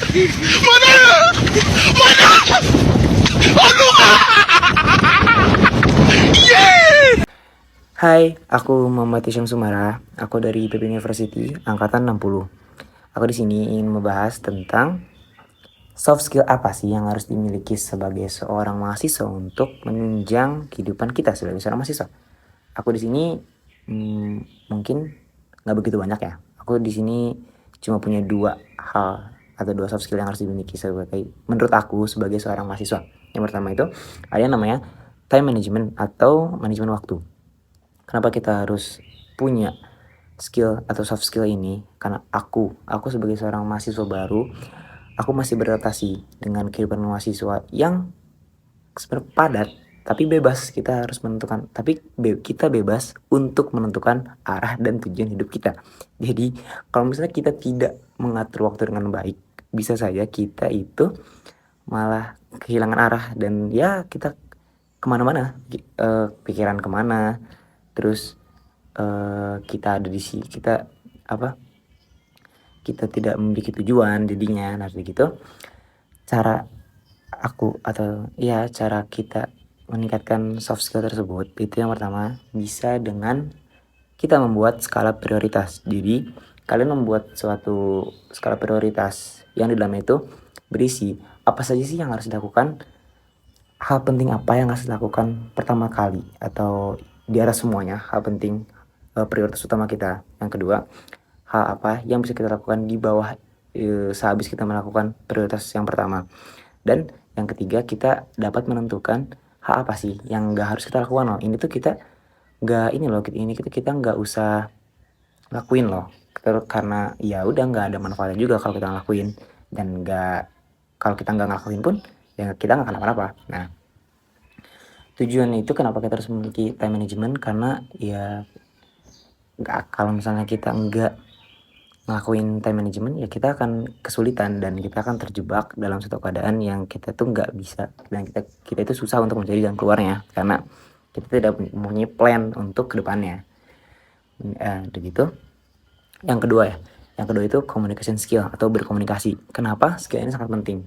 Hai, aku Muhammad Hisham Sumara. Aku dari IPB University angkatan 60. Aku di sini ingin membahas tentang soft skill apa sih yang harus dimiliki sebagai seorang mahasiswa untuk menunjang kehidupan kita sebagai seorang mahasiswa. Aku di sini mungkin nggak begitu banyak ya. Aku di sini cuma punya dua hal atau dua soft skill yang harus dimiliki sebagai menurut aku sebagai seorang mahasiswa. Yang pertama itu ada yang namanya time management atau manajemen waktu. Kenapa kita harus punya skill atau soft skill ini? Karena aku sebagai seorang mahasiswa baru, aku masih beradaptasi dengan kehidupan mahasiswa yang sebenarnya padat, tapi bebas. Kita harus menentukan, tapi kita bebas untuk menentukan arah dan tujuan hidup kita. Jadi kalau misalnya kita tidak mengatur waktu dengan baik, bisa saja kita itu malah kehilangan arah dan ya kita kemana-mana, pikiran kemana, terus kita ada di sini, kita tidak memiliki tujuan jadinya. Nah begitu cara cara kita meningkatkan soft skill tersebut itu yang pertama bisa dengan kita membuat skala prioritas. Jadi kalian membuat suatu skala prioritas yang di dalamnya itu berisi apa saja sih yang harus dilakukan, hal penting apa yang harus dilakukan pertama kali atau di atas semuanya, hal penting prioritas utama kita. Yang kedua, hal apa yang bisa kita lakukan di bawah sehabis kita melakukan prioritas yang pertama. Dan yang ketiga, kita dapat menentukan hal apa sih yang nggak harus kita lakukan loh. Ini tuh kita nggak ini loh, ini kita nggak usah lakuin loh. Karena ya udah nggak ada manfaatnya juga kalau kita ngelakuin, dan kalau kita nggak ngelakuin pun ya kita nggak kenapa-napa. Nah tujuan itu kenapa kita harus memiliki time management, karena ya kalau misalnya kita nggak ngelakuin time management ya kita akan kesulitan dan kita akan terjebak dalam suatu keadaan yang kita tuh nggak bisa, dan kita itu susah untuk mencari jalan keluarnya karena kita tidak mempunyai plan untuk kedepannya. Begitu. Yang kedua itu communication skill atau berkomunikasi. Kenapa skill ini sangat penting?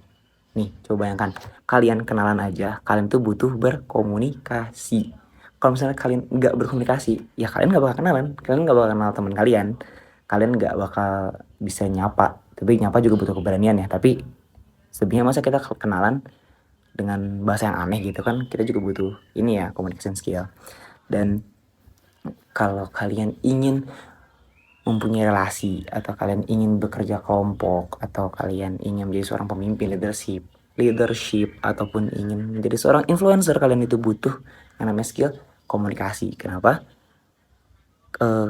Nih, coba bayangkan, kalian kenalan aja, kalian tuh butuh berkomunikasi. Kalau misalnya kalian nggak berkomunikasi, ya kalian nggak bakal kenalan, kalian nggak bakal kenal teman kalian nggak bakal bisa nyapa. Tapi nyapa juga butuh keberanian ya. Tapi sebenarnya masa kita kenalan dengan bahasa yang aneh gitu kan, kita juga butuh ini ya, communication skill. Dan kalau kalian ingin mempunyai relasi, atau kalian ingin bekerja kelompok, atau kalian ingin menjadi seorang pemimpin, leadership ataupun ingin menjadi seorang influencer, kalian itu butuh yang namanya skill komunikasi. Kenapa?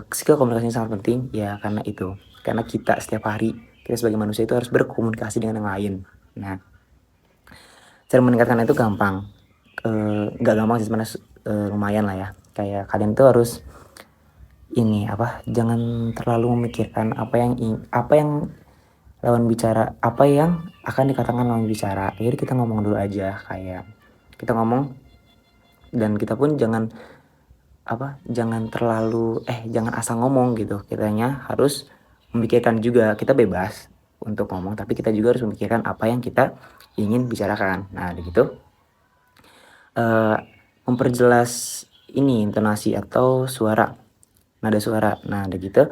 Skill komunikasi sangat penting ya karena kita setiap hari, kita sebagai manusia itu harus berkomunikasi dengan yang lain. Nah, cara meningkatkan itu gampang, nggak gampang sih sebenarnya, lumayan lah ya. Kayak kalian tuh harus jangan terlalu memikirkan apa yang lawan bicara, apa yang akan dikatakan lawan bicara. Jadi kita ngomong dulu aja, kayak kita ngomong, dan kita pun jangan asal ngomong gitu. Kitanya harus memikirkan juga. Kita bebas untuk ngomong, tapi kita juga harus memikirkan apa yang kita ingin bicarakan. Nah begitu. Memperjelas intonasi atau nada suara. Nah begitu.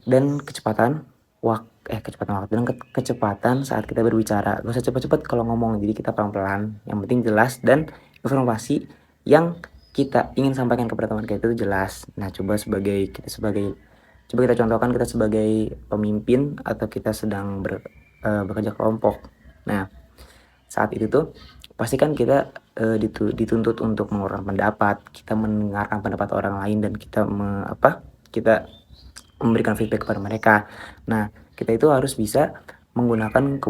Dan kecepatan waktu dan kecepatan saat kita berbicara. Gak usah cepat-cepat kalau ngomong, jadi kita pelan-pelan. Yang penting jelas dan informasi yang kita ingin sampaikan kepada teman kita itu jelas. Nah coba kita contohkan kita sebagai pemimpin atau kita sedang bekerja kelompok. Nah saat itu tuh pastikan kita dituntut untuk mengeluarkan pendapat, kita mendengarkan pendapat orang lain, dan kita memberikan feedback kepada mereka. Nah kita itu harus bisa menggunakan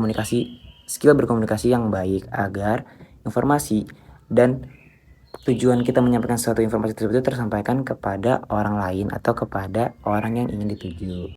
skill berkomunikasi yang baik agar informasi dan tujuan kita menyampaikan suatu informasi tersebut tersampaikan kepada orang lain atau kepada orang yang ingin dituju.